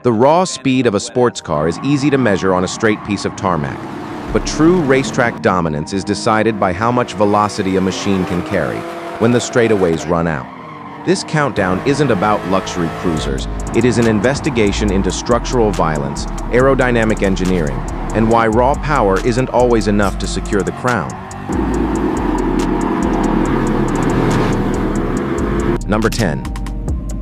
The raw speed of a sports car is easy to measure on a straight piece of tarmac, but true racetrack dominance is decided by how much velocity a machine can carry when the straightaways run out. This countdown isn't about luxury cruisers. It is an investigation into structural violence, aerodynamic engineering, and why raw power isn't always enough to secure the crown. Number 10.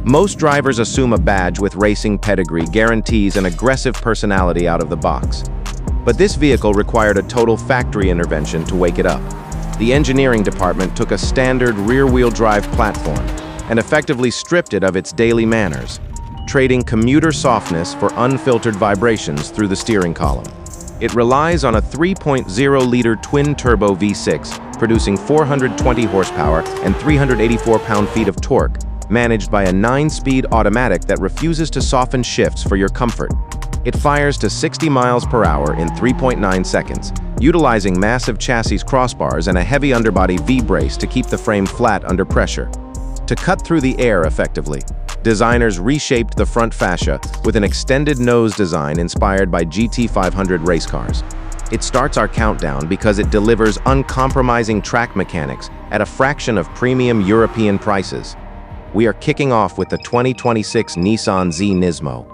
Most drivers assume a badge with racing pedigree guarantees an aggressive personality out of the box. But this vehicle required a total factory intervention to wake it up. The engineering department took a standard rear-wheel drive platform and effectively stripped it of its daily manners, trading commuter softness for unfiltered vibrations through the steering column. It relies on a 3.0-liter twin-turbo V6, producing 420 horsepower and 384 pound-feet of torque, managed by a 9-speed automatic that refuses to soften shifts for your comfort. It fires to 60 miles per hour in 3.9 seconds, utilizing massive chassis crossbars and a heavy underbody V-brace to keep the frame flat under pressure. To cut through the air effectively, designers reshaped the front fascia with an extended nose design inspired by GT500 race cars. It starts our countdown because it delivers uncompromising track mechanics at a fraction of premium European prices. We are kicking off with the 2026 Nissan Z Nismo.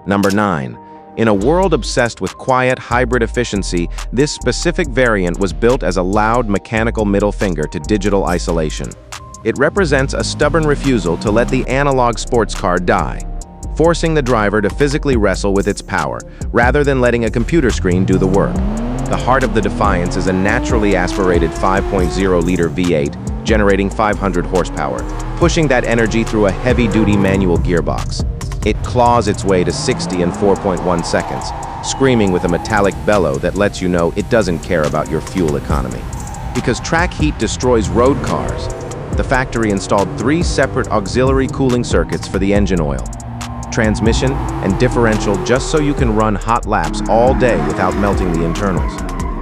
Number 9. In a world obsessed with quiet hybrid efficiency, this specific variant was built as a loud mechanical middle finger to digital isolation. It represents a stubborn refusal to let the analog sports car die, forcing the driver to physically wrestle with its power, rather than letting a computer screen do the work. The heart of the defiance is a naturally aspirated 5.0-liter V8, generating 500 horsepower, pushing that energy through a heavy-duty manual gearbox. It claws its way to 60 in 4.1 seconds, screaming with a metallic bellow that lets you know it doesn't care about your fuel economy. Because track heat destroys road cars, the factory installed 3 separate auxiliary cooling circuits for the engine oil, transmission, and differential just so you can run hot laps all day without melting the internals.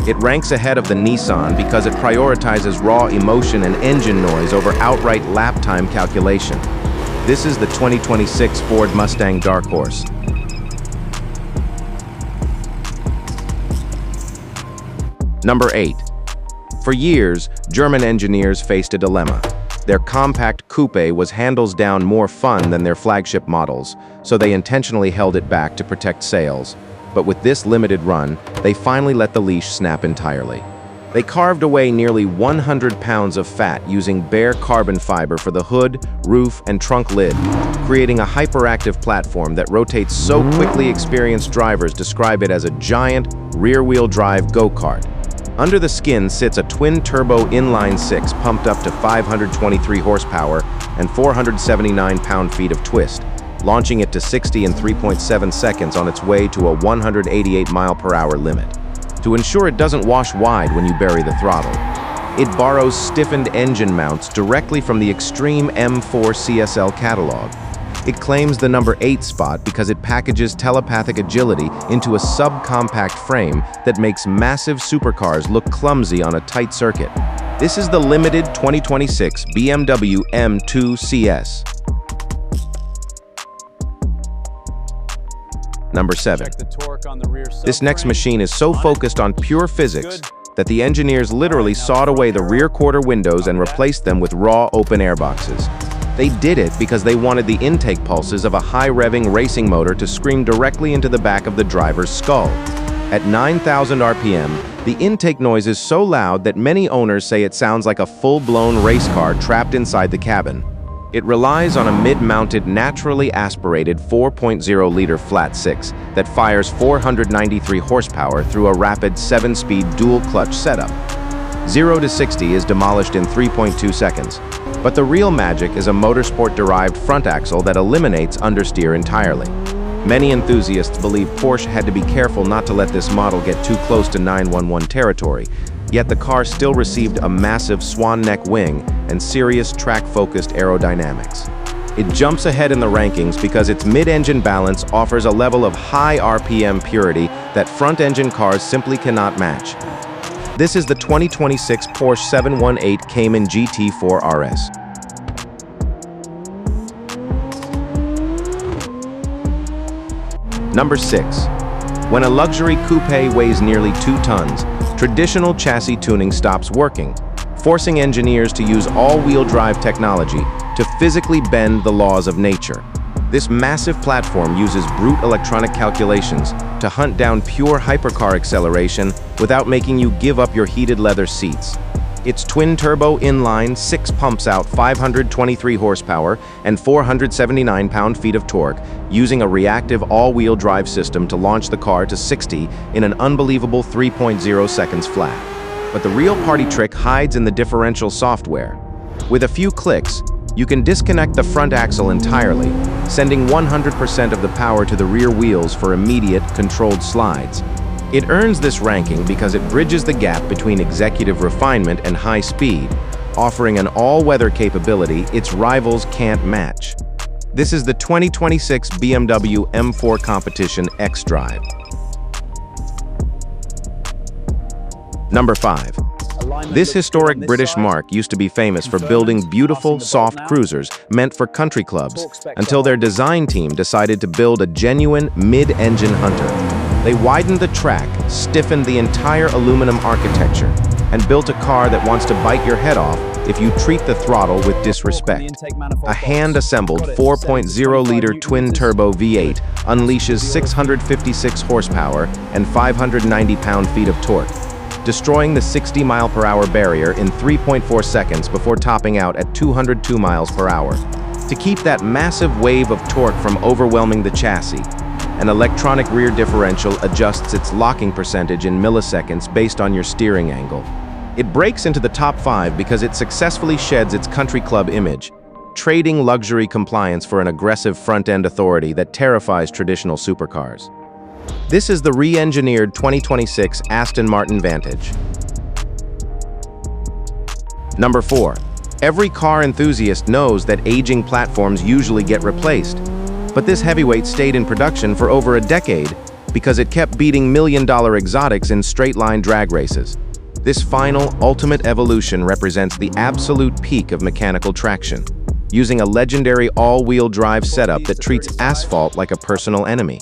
It ranks ahead of the Nissan because it prioritizes raw emotion and engine noise over outright lap time calculation. This is the 2026 Ford Mustang Dark Horse. Number 8. For years, German engineers faced a dilemma. Their compact coupe was handles-down more fun than their flagship models, so they intentionally held it back to protect sales. But with this limited run, they finally let the leash snap entirely. They carved away nearly 100 pounds of fat using bare carbon fiber for the hood, roof, and trunk lid, creating a hyperactive platform that rotates so quickly experienced drivers describe it as a giant, rear-wheel drive go-kart. Under the skin sits a twin-turbo inline-six pumped up to 523 horsepower and 479 pound-feet of twist, launching it to 60 in 3.7 seconds on its way to a 188 mile-per-hour limit. To ensure it doesn't wash wide when you bury the throttle, it borrows stiffened engine mounts directly from the Extreme M4 CSL catalog. It claims the number 8 spot because it packages telepathic agility into a subcompact frame that makes massive supercars look clumsy on a tight circuit. This is the limited 2026 BMW M2 CS. Number 7. This next machine is so focused on pure physics that the engineers literally sawed away the rear quarter windows and replaced them with raw open-air boxes. They did it because they wanted the intake pulses of a high-revving racing motor to scream directly into the back of the driver's skull. At 9,000 RPM, the intake noise is so loud that many owners say it sounds like a full-blown race car trapped inside the cabin. It relies on a mid-mounted, naturally aspirated 4.0-liter flat-six that fires 493 horsepower through a rapid 7-speed dual-clutch setup. 0 to 60 is demolished in 3.2 seconds. But the real magic is a motorsport-derived front axle that eliminates understeer entirely. Many enthusiasts believe Porsche had to be careful not to let this model get too close to 911 territory, yet the car still received a massive swan neck wing and serious track-focused aerodynamics. It jumps ahead in the rankings because its mid-engine balance offers a level of high RPM purity that front-engine cars simply cannot match. This is the 2026 Porsche 718 Cayman GT3 RS. Number 6. When a luxury coupe weighs nearly 2 tons, traditional chassis tuning stops working, forcing engineers to use all-wheel drive technology to physically bend the laws of nature. This massive platform uses brute electronic calculations to hunt down pure hypercar acceleration without making you give up your heated leather seats. Its twin-turbo inline 6 pumps out 523 horsepower and 479 pound-feet of torque, using a reactive all-wheel drive system to launch the car to 60 in an unbelievable 3.0 seconds flat. But the real party trick hides in the differential software. With a few clicks, you can disconnect the front axle entirely, sending 100% of the power to the rear wheels for immediate, controlled slides. It earns this ranking because it bridges the gap between executive refinement and high speed, offering an all-weather capability its rivals can't match. This is the 2026 BMW M4 Competition xDrive. Number 5. This historic British marque used to be famous for building beautiful, soft cruisers meant for country clubs, until their design team decided to build a genuine mid-engine hunter. They widened the track, stiffened the entire aluminum architecture, and built a car that wants to bite your head off if you treat the throttle with disrespect. A hand-assembled 4.0-liter twin-turbo V8 unleashes 656 horsepower and 590 pound-feet of torque, destroying the 60-mile-per-hour barrier in 3.4 seconds before topping out at 202 miles per hour. To keep that massive wave of torque from overwhelming the chassis, an electronic rear differential adjusts its locking percentage in milliseconds based on your steering angle. It breaks into the top 5 because it successfully sheds its country club image, trading luxury compliance for an aggressive front-end authority that terrifies traditional supercars. This is the re-engineered 2026 Aston Martin Vantage. Number 4. Every car enthusiast knows that aging platforms usually get replaced, but this heavyweight stayed in production for over a decade because it kept beating million-dollar exotics in straight-line drag races. This final, ultimate evolution represents the absolute peak of mechanical traction, using a legendary all-wheel drive setup that treats asphalt like a personal enemy.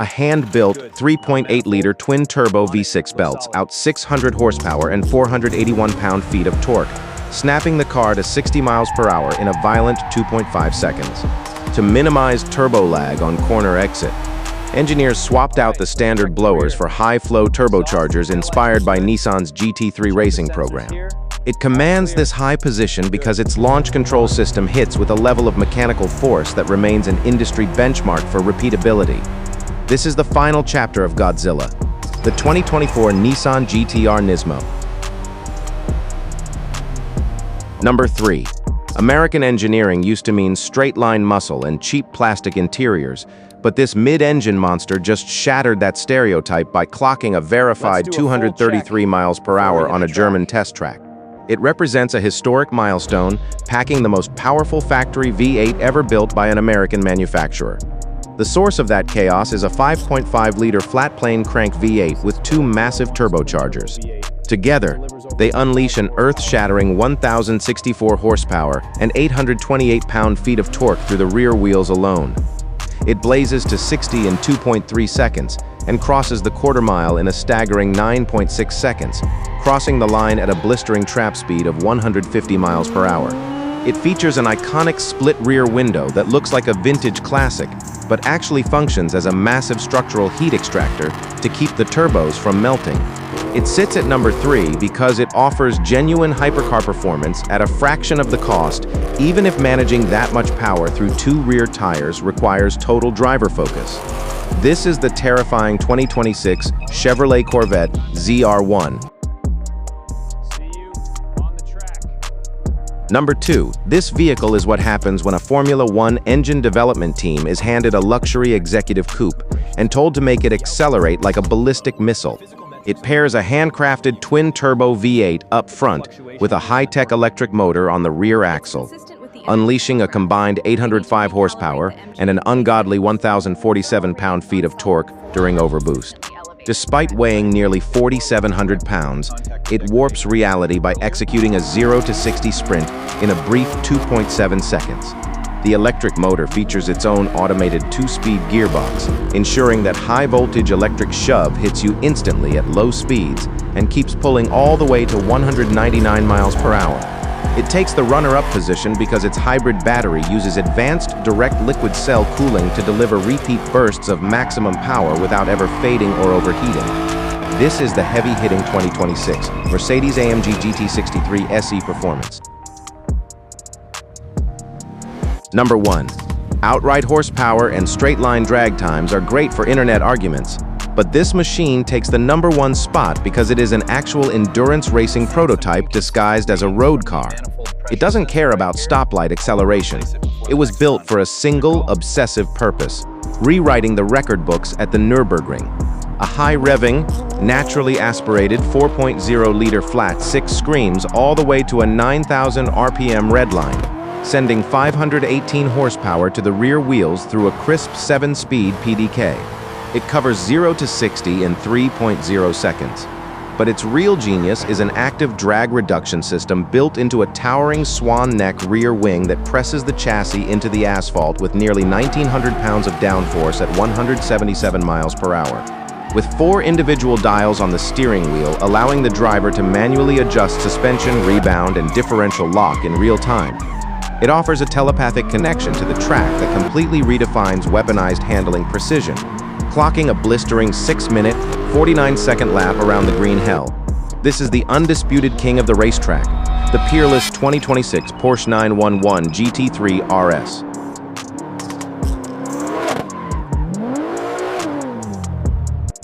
A hand-built 3.8-liter twin-turbo V6 belts out 600 horsepower and 481 pound-feet of torque, snapping the car to 60 miles per hour in a violent 2.5 seconds. To minimize turbo lag on corner exit, engineers swapped out the standard blowers for high-flow turbochargers inspired by Nissan's GT3 racing program. It commands this high position because its launch control system hits with a level of mechanical force that remains an industry benchmark for repeatability. This is the final chapter of Godzilla, the 2024 Nissan GT3 Nismo. Number 3. American engineering used to mean straight-line muscle and cheap plastic interiors, but this mid-engine monster just shattered that stereotype by clocking a verified 233 miles per hour on a German test track. It represents a historic milestone, packing the most powerful factory V8 ever built by an American manufacturer. The source of that chaos is a 5.5-liter flat-plane crank V8 with 2 massive turbochargers. Together, they unleash an earth-shattering 1,064 horsepower and 828 pound-feet of torque through the rear wheels alone. It blazes to 60 in 2.3 seconds and crosses the quarter-mile in a staggering 9.6 seconds, crossing the line at a blistering trap speed of 150 miles per hour. It features an iconic split rear window that looks like a vintage classic, but actually functions as a massive structural heat extractor to keep the turbos from melting. It sits at number 3 because it offers genuine hypercar performance at a fraction of the cost, even if managing that much power through 2 rear tires requires total driver focus. This is the terrifying 2026 Chevrolet Corvette ZR1. Number 2. This vehicle is what happens when a Formula 1 engine development team is handed a luxury executive coupe and told to make it accelerate like a ballistic missile. It pairs a handcrafted twin-turbo V8 up front with a high-tech electric motor on the rear axle, unleashing a combined 805 horsepower and an ungodly 1,047 pound-feet of torque during overboost. Despite weighing nearly 4,700 pounds, it warps reality by executing a 0 to 60 sprint in a brief 2.7 seconds. The electric motor features its own automated 2-speed gearbox, ensuring that high-voltage electric shove hits you instantly at low speeds and keeps pulling all the way to 199 miles per hour. It takes the runner-up position because its hybrid battery uses advanced direct liquid cell cooling to deliver repeat bursts of maximum power without ever fading or overheating. This is the heavy-hitting 2026 Mercedes-AMG GT63 SE Performance. Number 1. Outright horsepower and straight-line drag times are great for internet arguments, but this machine takes the number 1 spot because it is an actual endurance racing prototype disguised as a road car. It doesn't care about stoplight acceleration. It was built for a single, obsessive purpose: rewriting the record books at the Nürburgring. A high-revving, naturally aspirated 4.0-liter flat 6 screams all the way to a 9,000 RPM redline, sending 518 horsepower to the rear wheels through a crisp 7-speed PDK. It covers 0 to 60 in 3.0 seconds. But its real genius is an active drag reduction system built into a towering swan neck rear wing that presses the chassis into the asphalt with nearly 1,900 pounds of downforce at 177 miles per hour. With 4 individual dials on the steering wheel, allowing the driver to manually adjust suspension, rebound, and differential lock in real time. It offers a telepathic connection to the track that completely redefines weaponized handling precision, clocking a blistering 6-minute, 49-second lap around the green hell. This is the undisputed king of the racetrack, the peerless 2026 Porsche 911 GT3 RS.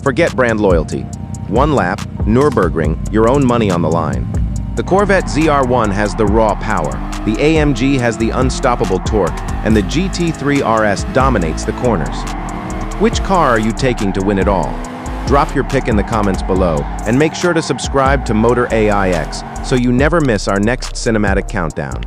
Forget brand loyalty. 1 lap, Nürburgring, your own money on the line. The Corvette ZR1 has the raw power, the AMG has the unstoppable torque, and the GT3 RS dominates the corners. Which car are you taking to win it all? Drop your pick in the comments below, and make sure to subscribe to MotorAIx so you never miss our next cinematic countdown.